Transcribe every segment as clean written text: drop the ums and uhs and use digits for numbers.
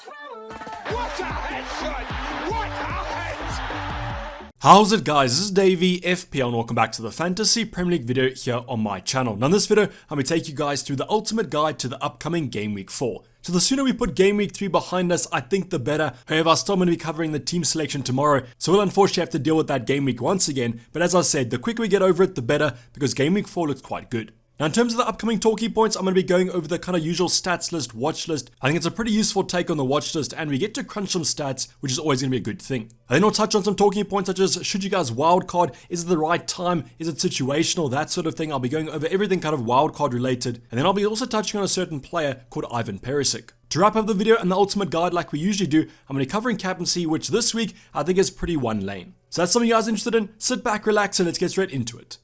What a headshot! What a head! How's it guys, this is Dayvy, FPL, and welcome back to the Fantasy Premier League video here on my channel. Now in this video, I'm going to take you guys through the ultimate guide to the upcoming Game Week 4. So the sooner we put Game Week 3 behind us, I think the better. However, I'm still going to be covering the team selection tomorrow, so we'll unfortunately have to deal with that Game Week once again. But as I said, the quicker we get over it, the better, because Game Week 4 looks quite good. Now in terms of the upcoming talking points, I'm going to be going over the kind of usual stats list, watch list. I think it's a pretty useful take on the watch list, and we get to crunch some stats, which is always going to be a good thing. I then I'll touch on some talking points such as, should you guys wildcard? Is it the right time? Is it situational? That sort of thing. I'll be going over everything kind of wildcard related. And then I'll be also touching on a certain player called Ivan Perisic. To wrap up the video and the ultimate guide like we usually do, I'm going to be covering Captaincy, which this week I think is pretty one lane. So that's something you guys are interested in. Sit back, relax, and let's get straight into it.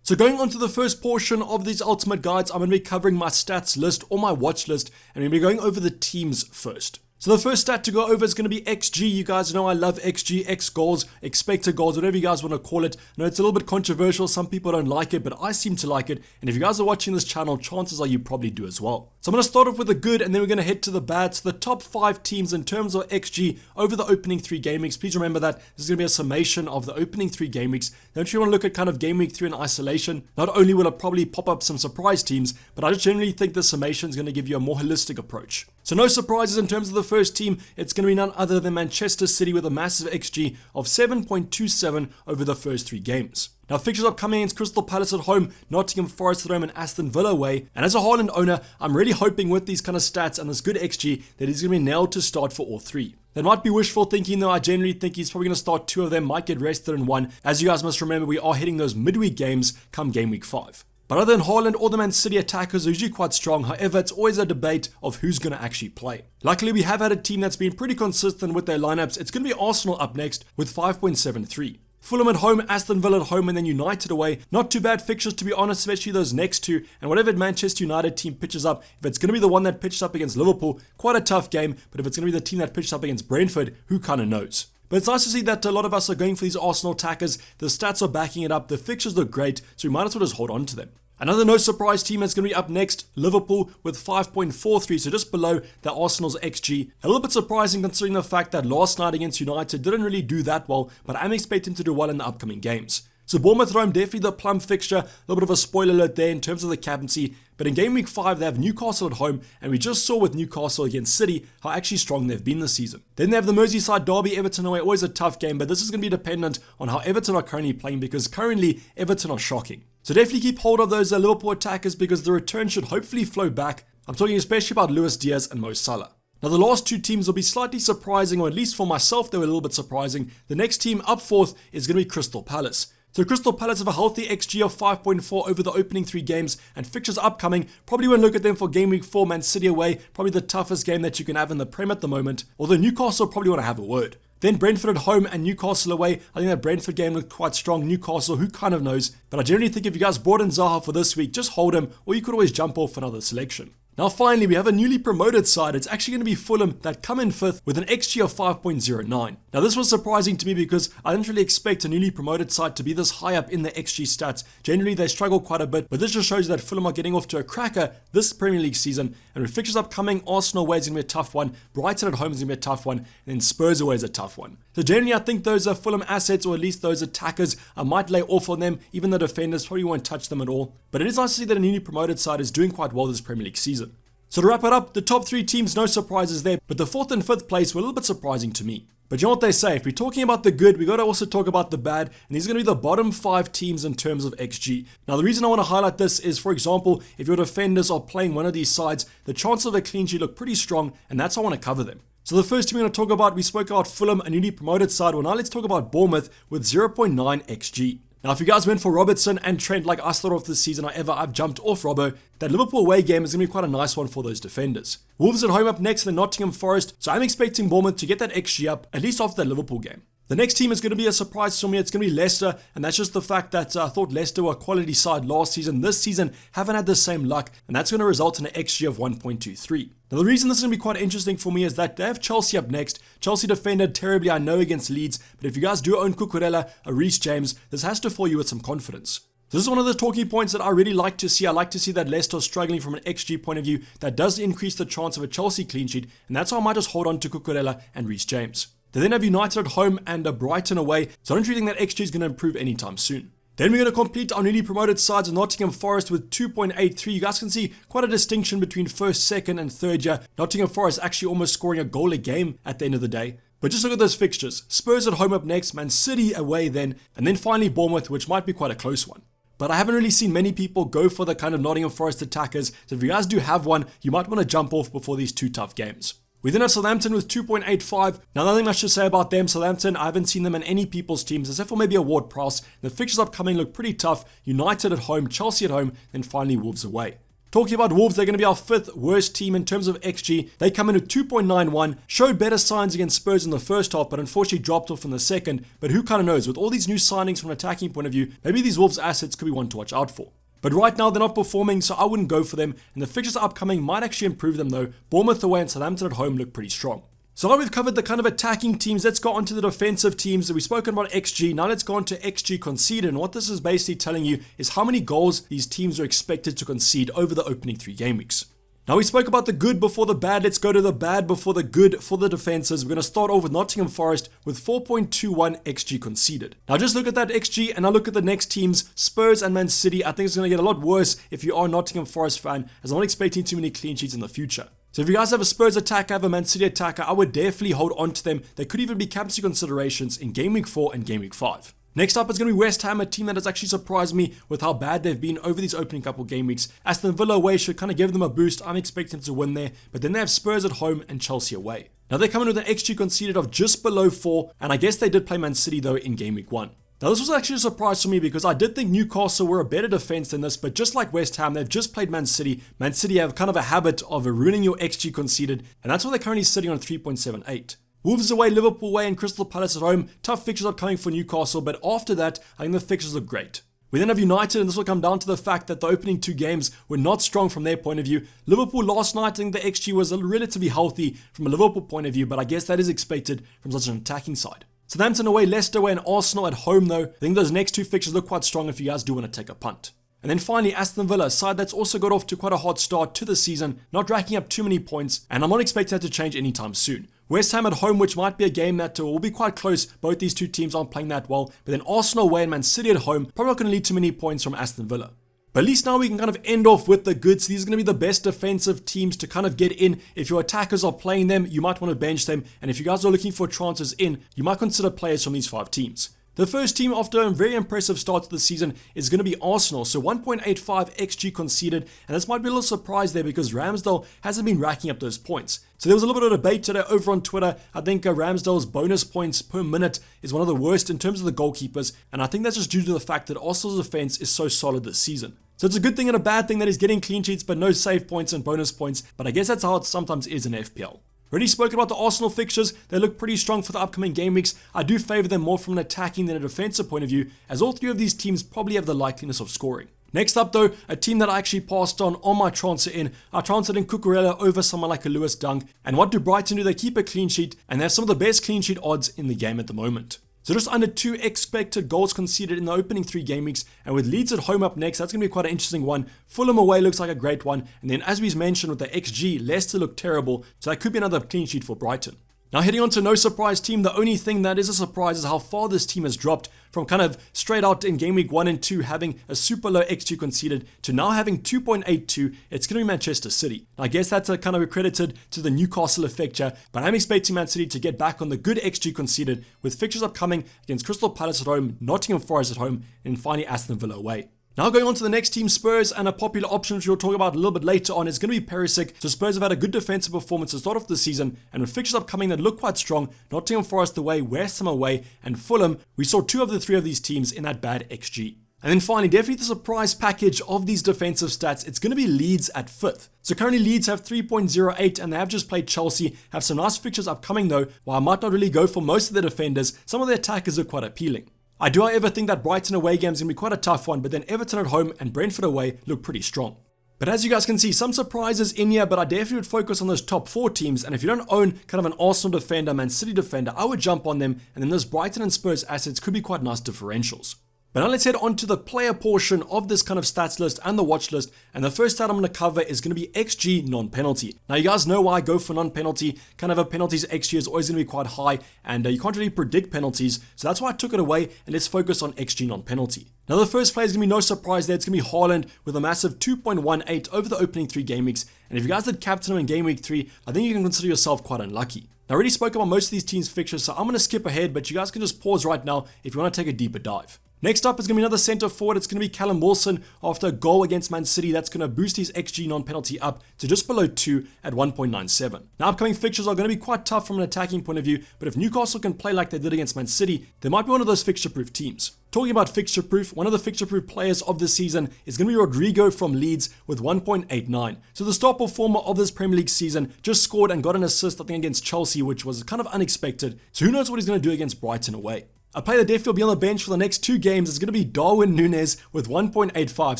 So going on to the first portion of these ultimate guides, I'm going to be covering my stats list or my watch list, and we're going to be going over the teams first. So the first stat to go over is going to be XG. You guys know I love XG, X goals, expected goals, whatever you guys want to call it. I know it's a little bit controversial, some people don't like it, but I seem to like it. And if you guys are watching this channel, chances are you probably do as well. So I'm going to start off with the good, and then we're going to head to the bad. So the top 5 teams in terms of XG over the opening 3 game weeks. Please remember that this is going to be a summation of the opening 3 game weeks. Don't you want to look at kind of game week 3 in isolation? Not only will it probably pop up some surprise teams, but I just generally think the summation is going to give you a more holistic approach. So no surprises in terms of the first team. It's going to be none other than Manchester City with a massive XG of 7.27 over the first 3 games. Now fixtures upcoming against Crystal Palace at home, Nottingham Forest at home, and Aston Villa away. And as a Haaland owner, I'm really hoping with these kind of stats and this good XG that he's going to be nailed to start for all 3. That might be wishful thinking though. I generally think he's probably going to start 2 of them, might get rested in 1. As you guys must remember, we are hitting those midweek games come game week 5. But other than Haaland, all the Man City attackers are usually quite strong. However, it's always a debate of who's going to actually play. Luckily, we have had a team that's been pretty consistent with their lineups. It's going to be Arsenal up next with 5.73. Fulham at home, Aston Villa at home, and then United away. Not too bad fixtures, to be honest, especially those next 2. And whatever Manchester United team pitches up, if it's going to be the one that pitched up against Liverpool, quite a tough game. But if it's going to be the team that pitched up against Brentford, who kind of knows? But it's nice to see that a lot of us are going for these Arsenal attackers. The stats are backing it up. The fixtures look great, so we might as well just hold on to them. Another no surprise team that's going to be up next, Liverpool with 5.43, so just below the Arsenal's XG. A little bit surprising considering the fact that last night against United didn't really do that well, but I'm expecting to do well in the upcoming games. So Bournemouth Rome, definitely the plum fixture, a little bit of a spoiler alert there in terms of the captaincy. But in game week 5, they have Newcastle at home, and we just saw with Newcastle against City how actually strong they've been this season. Then they have the Merseyside derby, Everton away, always a tough game, but this is going to be dependent on how Everton are currently playing, because currently Everton are shocking. So definitely keep hold of those Liverpool attackers because the return should hopefully flow back. I'm talking especially about Luis Diaz and Mo Salah. Now the last 2 teams will be slightly surprising, or at least for myself they were a little bit surprising. The next team up 4th is going to be Crystal Palace. So Crystal Palace have a healthy XG of 5.4 over the opening 3 games, and fixtures upcoming. Probably won't look at them for game week 4, Man City away, probably the toughest game that you can have in the Prem at the moment, although Newcastle probably want to have a word. Then Brentford at home and Newcastle away. I think that Brentford game looked quite strong. Newcastle, who kind of knows? But I generally think if you guys brought in Zaha for this week, just hold him, or you could always jump off another selection. Now finally, we have a newly promoted side. It's actually going to be Fulham that come in 5th with an XG of 5.09. Now this was surprising to me because I didn't really expect a newly promoted side to be this high up in the XG stats. Generally they struggle quite a bit, but this just shows that Fulham are getting off to a cracker this Premier League season. And with fixtures upcoming, Arsenal away is going to be a tough one, Brighton at home is going to be a tough one, and then Spurs away is a tough one. So generally I think those are Fulham assets, or at least those attackers, I might lay off on them. Even the defenders probably won't touch them at all. But it is nice to see that a newly promoted side is doing quite well this Premier League season. So to wrap it up, the top 3 teams, no surprises there, but the 4th and 5th place were a little bit surprising to me. But you know what they say, if we're talking about the good, we got to also talk about the bad, and these are going to be the bottom 5 teams in terms of XG. Now the reason I want to highlight this is, for example, if your defenders are playing one of these sides, the chances of a clean sheet look pretty strong, and that's how I want to cover them. So the first team we're going to talk about, we spoke about Fulham, a newly promoted side. Well, now let's talk about Bournemouth with 0.9 XG. Now, if you guys went for Robertson and Trent like I started off this season, I've jumped off Robbo, that Liverpool away game is going to be quite a nice one for those defenders. Wolves at home up next, then Nottingham Forest, so I'm expecting Bournemouth to get that XG up, at least after that Liverpool game. The next team is going to be a surprise for me. It's going to be Leicester, and that's just the fact that I thought Leicester were a quality side last season. This season, haven't had the same luck, and that's going to result in an XG of 1.23. Now, the reason this is going to be quite interesting for me is that they have Chelsea up next. Chelsea defended terribly, I know, against Leeds, but if you guys do own Cucurella, a Reece James, this has to fill you with some confidence. So This is one of the talking points that I really like to see. I like to see that Leicester is struggling from an XG point of view. That does increase the chance of a Chelsea clean sheet, and that's why I might just hold on to Cucurella and Reece James. They then have United at home and Brighton away, so I don't really think that XG is going to improve anytime soon. Then we're going to complete our newly promoted sides of Nottingham Forest with 2.83. You guys can see quite a distinction between first, second and third year. Nottingham Forest actually almost scoring a goal a game at the end of the day. But just look at those fixtures. Spurs at home up next, Man City away then, and then finally Bournemouth, which might be quite a close one. But I haven't really seen many people go for the kind of Nottingham Forest attackers, so if you guys do have one, you might want to jump off before these two tough games. We then have Southampton with 2.85. Now, nothing much to say about them. Southampton, I haven't seen them in any people's teams, except for maybe a Ward-Prowse. The fixtures upcoming look pretty tough. United at home, Chelsea at home, then finally Wolves away. Talking about Wolves, they're going to be our 5th worst team in terms of XG. They come in at 2.91, showed better signs against Spurs in the first half, but unfortunately dropped off in the second. But who kind of knows? With all these new signings from an attacking point of view, maybe these Wolves assets could be one to watch out for. But right now, they're not performing, so I wouldn't go for them. And the fixtures upcoming might actually improve them though. Bournemouth away and Southampton at home look pretty strong. So now we've covered the kind of attacking teams, let's go on to the defensive teams. We've spoken about XG, now let's go on to XG conceded. And what this is basically telling you is how many goals these teams are expected to concede over the opening 3 game weeks. Now we spoke about the good before the bad, let's go to the bad before the good for the defenses. We're going to start off with Nottingham Forest with 4.21 XG conceded. Now just look at that XG and now look at the next teams, Spurs and Man City. I think it's going to get a lot worse if you are a Nottingham Forest fan, as I'm not expecting too many clean sheets in the future. So if you guys have a Spurs attacker, have a Man City attacker, I would definitely hold on to them. They could even be captaincy considerations in Game Week 4 and Game Week 5. Next up is going to be West Ham, a team that has actually surprised me with how bad they've been over these opening couple game weeks. Aston Villa away should kind of give them a boost. I'm expecting them to win there, but then they have Spurs at home and Chelsea away. Now they come in with an XG conceded of just below 4, and I guess they did play Man City though in Game Week 1. Now this was actually a surprise for me because I did think Newcastle were a better defense than this, but just like West Ham, they've just played Man City. Man City have kind of a habit of ruining your XG conceded, and that's why they're currently sitting on 3.78. Wolves away, Liverpool away, and Crystal Palace at home. Tough fixtures upcoming for Newcastle, but after that, I think the fixtures look great. We then have United, and this will come down to the fact that the opening 2 games were not strong from their point of view. Liverpool last night, I think the XG was relatively healthy from a Liverpool point of view, but I guess that is expected from such an attacking side. Southampton away, Leicester away, and Arsenal at home though. I think those next 2 fixtures look quite strong if you guys do want to take a punt. And then finally, Aston Villa, a side that's also got off to quite a hot start to the season, not racking up too many points, and I'm not expecting that to change anytime soon. West Ham at home, which might be a game that will be quite close. Both these 2 teams aren't playing that well, but then Arsenal away and Man City at home, probably not going to lead to many points from Aston Villa. But at least now we can kind of end off with the goods. These are going to be the best defensive teams to kind of get in. If your attackers are playing them, you might want to bench them. And if you guys are looking for transfers in, you might consider players from these 5 teams. The first team after a very impressive start to the season is going to be Arsenal. So 1.85 XG conceded, and this might be a little surprise there because Ramsdale hasn't been racking up those points. So there was a little bit of debate today over on Twitter. I think Ramsdale's bonus points per minute is one of the worst in terms of the goalkeepers, and I think that's just due to the fact that Arsenal's defense is so solid this season. So it's a good thing and a bad thing that he's getting clean sheets but no save points and bonus points, but I guess that's how it sometimes is in FPL. Already spoken about the Arsenal fixtures. They look pretty strong for the upcoming game weeks. I do favour them more from an attacking than a defensive point of view, as all 3 of these teams probably have the likeliness of scoring. Next up though, a team that I actually passed on my transfer in. I transferred in Cucurella over someone like a Lewis Dunk. And what do Brighton do? They keep a clean sheet, and they have some of the best clean sheet odds in the game at the moment. So just under 2 expected goals conceded in the opening 3 game weeks, and with Leeds at home up next, that's going to be quite an interesting one. Fulham away looks like a great one, and then as we've mentioned with the XG, Leicester look terrible, so that could be another clean sheet for Brighton. Now heading on to no surprise team, the only thing that is a surprise is how far this team has dropped from kind of straight out in game week 1 and 2 having a super low XG conceded to now having 2.82. It's going to be Manchester City. Now, I guess that's kind of accredited to the Newcastle effect here, but I'm expecting Man City to get back on the good XG conceded with fixtures upcoming against Crystal Palace at home, Nottingham Forest at home, and finally Aston Villa away. Now going on to the next team, Spurs, and a popular option which we'll talk about a little bit later on is going to be Perisic. So Spurs have had a good defensive performance to start off the season, and with fixtures upcoming that look quite strong, Nottingham Forest away, West Ham away, and Fulham, we saw 2 of the 3 of these teams in that bad XG. And then finally, definitely the surprise package of these defensive stats, it's going to be Leeds at 5th. So currently Leeds have 3.08 and they have just played Chelsea, have some nice fixtures upcoming though. While I might not really go for most of the defenders, some of the attackers are quite appealing. I do however think that Brighton away game is going to be quite a tough one, but then Everton at home and Brentford away look pretty strong. But as you guys can see, some surprises in here, but I definitely would focus on those top 4 teams, and if you don't own kind of an Arsenal defender, Man City defender, I would jump on them, and then those Brighton and Spurs assets could be quite nice differentials. But now let's head on to the player portion of this kind of stats list and the watch list. And the first stat I'm going to cover is going to be XG non-penalty. Now you guys know why I go for non-penalty. Kind of a penalties XG is always going to be quite high, and you can't really predict penalties. So that's why I took it away, and let's focus on XG non-penalty. Now the first play is going to be no surprise there. It's going to be Haaland with a massive 2.18 over the opening 3 game weeks. And if you guys did captain him in game week 3, I think you can consider yourself quite unlucky. Now, I already spoke about most of these teams' fixtures, so I'm going to skip ahead, but you guys can just pause right now if you want to take a deeper dive. Next up is going to be another centre forward. It's going to be Calum Wilson after a goal against Man City. That's going to boost his XG non-penalty up to just below 2 at 1.97. Now, upcoming fixtures are going to be quite tough from an attacking point of view, but if Newcastle can play like they did against Man City, they might be one of those fixture-proof teams. Talking about fixture-proof, one of the fixture-proof players of this season is going to be Rodrigo from Leeds with 1.89. So the star performer of this Premier League season just scored and got an assist, I think, against Chelsea, which was kind of unexpected. So who knows what he's going to do against Brighton away. A player that definitely will be on the bench for the next 2 games is going to be Darwin Núñez with 1.85.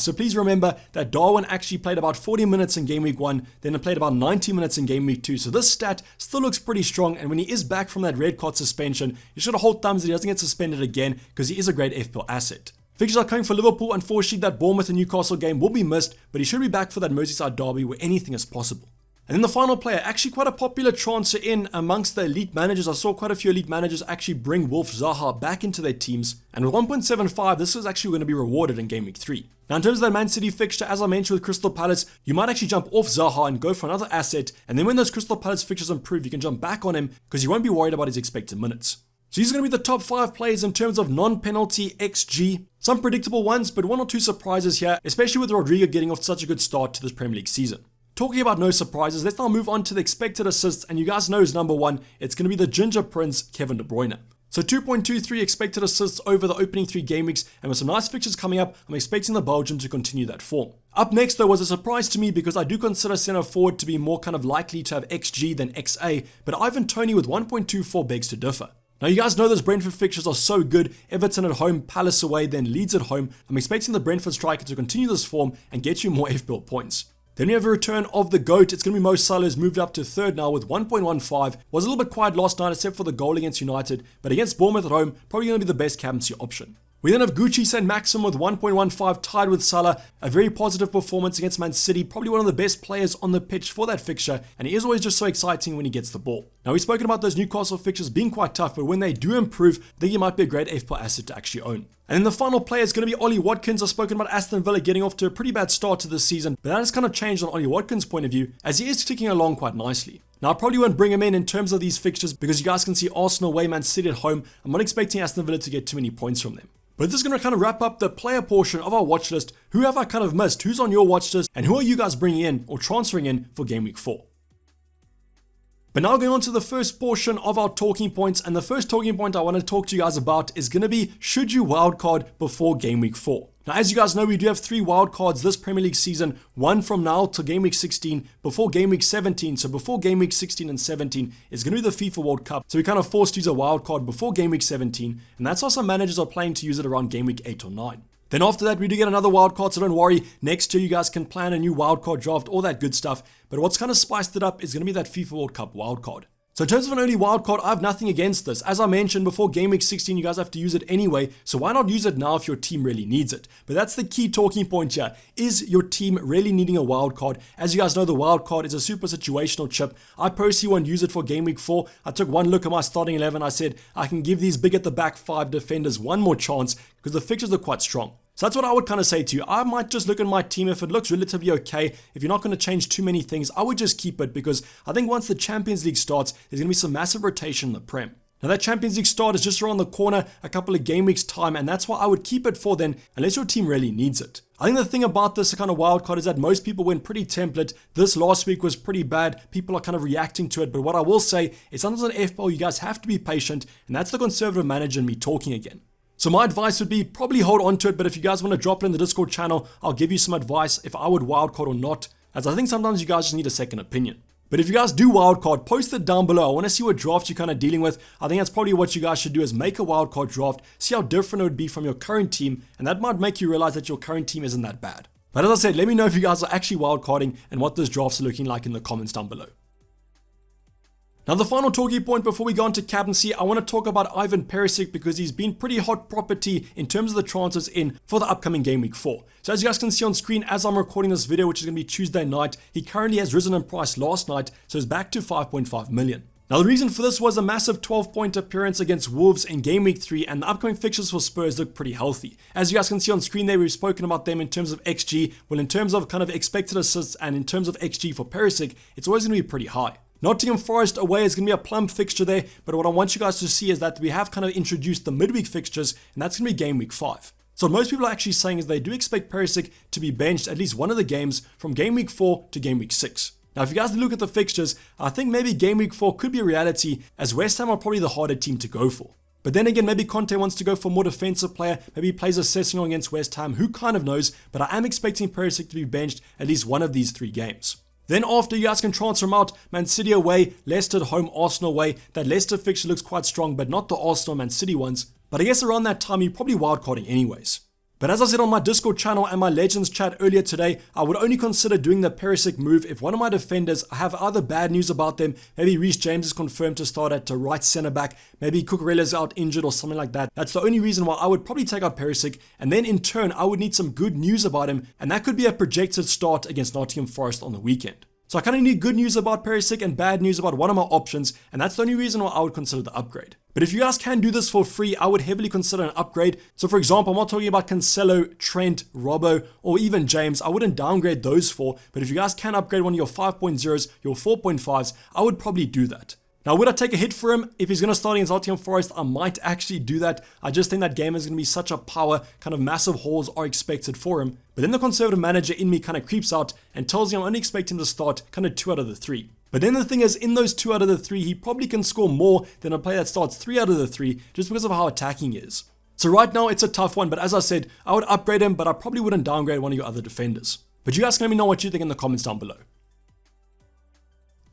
So please remember that Darwin actually played about 40 minutes in game week 1, then he played about 90 minutes in game week 2. So this stat still looks pretty strong, and when he is back from that red card suspension, you should hold thumbs that he doesn't get suspended again, because he is a great FPL asset. Fixtures are coming for Liverpool. Unfortunately, that Bournemouth and Newcastle game will be missed, but he should be back for that Merseyside derby where anything is possible. And then the final player, actually quite a popular transfer in amongst the elite managers. I saw quite a few elite managers actually bring Wilf Zaha back into their teams. And with 1.75, this is actually going to be rewarded in game week 3. Now, in terms of that Man City fixture, as I mentioned with Crystal Palace, you might actually jump off Zaha and go for another asset. And then when those Crystal Palace fixtures improve, you can jump back on him because you won't be worried about his expected minutes. So these are going to be the top 5 players in terms of non-penalty XG. Some predictable ones, but 1 or 2 surprises here, especially with Rodrigo getting off such a good start to this Premier League season. Talking about no surprises, let's now move on to the expected assists, and you guys know his number 1, it's going to be the Ginger Prince, Kevin De Bruyne. So 2.23 expected assists over the opening 3 game weeks, and with some nice fixtures coming up, I'm expecting the Belgian to continue that form. Up next though was a surprise to me because I do consider centre forward to be more kind of likely to have XG than XA, but Ivan Toney with 1.24 begs to differ. Now you guys know those Brentford fixtures are so good. Everton at home, Palace away, then Leeds at home. I'm expecting the Brentford striker to continue this form and get you more FPL points. Then we have a return of the GOAT. It's going to be Mo Salah, who's moved up to 3rd now with 1.15. Was a little bit quiet last night except for the goal against United, but against Bournemouth at home, probably going to be the best captaincy option. We then have Gucci St. Maxim with 1.15 tied with Salah. A very positive performance against Man City, probably one of the best players on the pitch for that fixture, and he is always just so exciting when he gets the ball. Now we've spoken about those Newcastle fixtures being quite tough, but when they do improve, I think he might be a great FPL asset to actually own. And then the final player is going to be Ollie Watkins. I've spoken about Aston Villa getting off to a pretty bad start to this season, but that has kind of changed on Ollie Watkins' point of view, as he is ticking along quite nicely. Now I probably won't bring him in terms of these fixtures because you guys can see Arsenal away, Man City at home. I'm not expecting Aston Villa to get too many points from them. But this is going to kind of wrap up the player portion of our watch list. Who have I kind of missed? Who's on your watch list? And who are you guys bringing in or transferring in for Game Week 4? But now going on to the first portion of our talking points. And the first talking point I want to talk to you guys about is going to be, should you wildcard before Game Week 4? Now, as you guys know, we do have 3 wildcards this Premier League season, 1 from now to Game Week 16, before Game Week 17. So before Game Week 16 and 17 is going to be the FIFA World Cup. So we kind of forced to use a wildcard before Game Week 17, and that's how some managers are planning to use it around Game Week 8 or 9. Then after that, we do get another wildcard, so don't worry. Next year, you guys can plan a new wildcard draft, all that good stuff. But what's kind of spiced it up is going to be that FIFA World Cup wildcard. So in terms of an early wildcard, I have nothing against this. As I mentioned, before Game Week 16, you guys have to use it anyway, so why not use it now if your team really needs it? But that's the key talking point here. Is your team really needing a wildcard? As you guys know, the wildcard is a super situational chip. I personally won't use it for Game Week 4. I took one look at my starting 11. I said, I can give these big at the back 5 defenders one more chance because the fixtures are quite strong. So that's what I would kind of say to you. I might just look at my team. If it looks relatively okay, if you're not going to change too many things, I would just keep it because I think once the Champions League starts, there's going to be some massive rotation in the Prem. Now that Champions League start is just around the corner, a couple of game weeks time, and that's why I would keep it for then, unless your team really needs it. I think the thing about this kind of wildcard is that most people went pretty template. This last week was pretty bad. People are kind of reacting to it, but what I will say is sometimes on FPL, you guys have to be patient, and that's the conservative manager in me talking again. So my advice would be probably hold on to it, but if you guys want to drop it in the Discord channel, I'll give you some advice if I would wildcard or not, as I think sometimes you guys just need a second opinion. But if you guys do wildcard, post it down below. I want to see what draft you're kind of dealing with. I think that's probably what you guys should do is make a wildcard draft, see how different it would be from your current team, and that might make you realize that your current team isn't that bad. But as I said, let me know if you guys are actually wildcarding and what those drafts are looking like in the comments down below. Now the final talking point before we go on to captaincy, I want to talk about Ivan Perisic because he's been pretty hot property in terms of the transfers in for the upcoming game week 4. So as you guys can see on screen as I'm recording this video, which is going to be Tuesday night, he currently has risen in price last night, so he's back to 5.5 million. Now the reason for this was a massive 12-point appearance against Wolves in game week 3, and the upcoming fixtures for Spurs look pretty healthy. As you guys can see on screen there, we've spoken about them in terms of XG. Well, in terms of kind of expected assists and in terms of XG for Perisic, it's always going to be pretty high. Nottingham Forest away is going to be a plump fixture there, but what I want you guys to see is that we have kind of introduced the midweek fixtures, and that's going to be game week 5. So what most people are actually saying is they do expect Perisic to be benched at least one of the games from game week 4 to game week 6. Now if you guys look at the fixtures, I think maybe game week 4 could be a reality, as West Ham are probably the harder team to go for. But then again, maybe Conte wants to go for a more defensive player, maybe he plays a Sessegnon against West Ham, who kind of knows, but I am expecting Perisic to be benched at least one of these 3 games. Then after, you guys can transfer him out. Man City away, Leicester at home, Arsenal away. That Leicester fixture looks quite strong, but not the Arsenal Man City ones. But I guess around that time, you're probably wildcarding anyways. But as I said on my Discord channel and my Legends chat earlier today, I would only consider doing the Perisic move if one of my defenders, I have other bad news about them. Maybe Reece James is confirmed to start at right centre back. Maybe Cucurella's out injured or something like that. That's the only reason why I would probably take out Perisic. And then in turn, I would need some good news about him. And that could be a projected start against Nottingham Forest on the weekend. So I kind of need good news about Perisic and bad news about one of my options, and that's the only reason why I would consider the upgrade. But if you guys can do this for free, I would heavily consider an upgrade. So for example, I'm not talking about Cancelo, Trent, Robbo, or even James. I wouldn't downgrade those 4, but if you guys can upgrade one of your 5.0s, your 4.5s, I would probably do that. Now, would I take a hit for him? If he's going to start against Nottingham Forest, I might actually do that. I just think that game is going to be such a power, kind of massive hauls are expected for him. But then the conservative manager in me kind of creeps out and tells me I'm only expecting him to start kind of 2 out of the 3. But then the thing is, in those 2 out of the 3, he probably can score more than a player that starts 3 out of the 3 just because of how attacking he is. So right now, it's a tough one, but as I said, I would upgrade him, but I probably wouldn't downgrade one of your other defenders. But you guys can let me know what you think in the comments down below.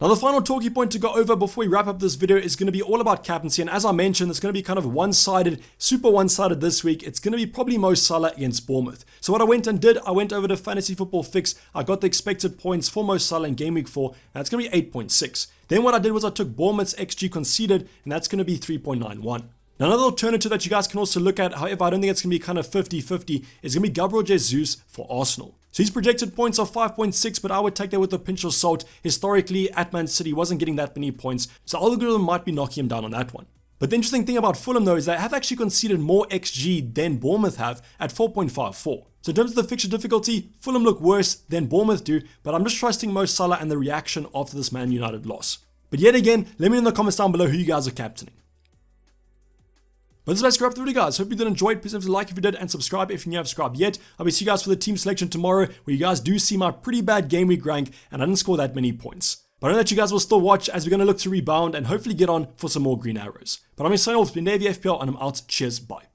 Now the final talking point to go over before we wrap up this video is going to be all about captaincy, and as I mentioned, it's going to be kind of one-sided, super one-sided this week. It's going to be probably Mo Salah against Bournemouth. So what I went and did, I went over to Fantasy Football Fix, I got the expected points for Mo Salah in game week 4, and that's going to be 8.6. Then what I did was I took Bournemouth's XG conceded, and that's going to be 3.91. Now another alternative that you guys can also look at, however I don't think it's going to be kind of 50-50, is going to be Gabriel J Zeus for Arsenal. So his projected points are 5.6, but I would take that with a pinch of salt. Historically, at Man City, wasn't getting that many points, so algorithm might be knocking him down on that one. But the interesting thing about Fulham though is they have actually conceded more XG than Bournemouth have at 4.54. So in terms of the fixture difficulty, Fulham look worse than Bournemouth do, but I'm just trusting Mo Salah and the reaction after this Man United loss. But yet again, let me know in the comments down below who you guys are captaining. But this is basically wrap up the video, guys. Hope you did enjoy it. Please leave a like if you did and subscribe if you haven't subscribed yet. I'll be seeing you guys for the team selection tomorrow, where you guys do see my pretty bad game week rank and I didn't score that many points. But I know that you guys will still watch as we're going to look to rebound and hopefully get on for some more green arrows. But I'm going to sign off. It's been Dayvy FPL and I'm out. Cheers. Bye.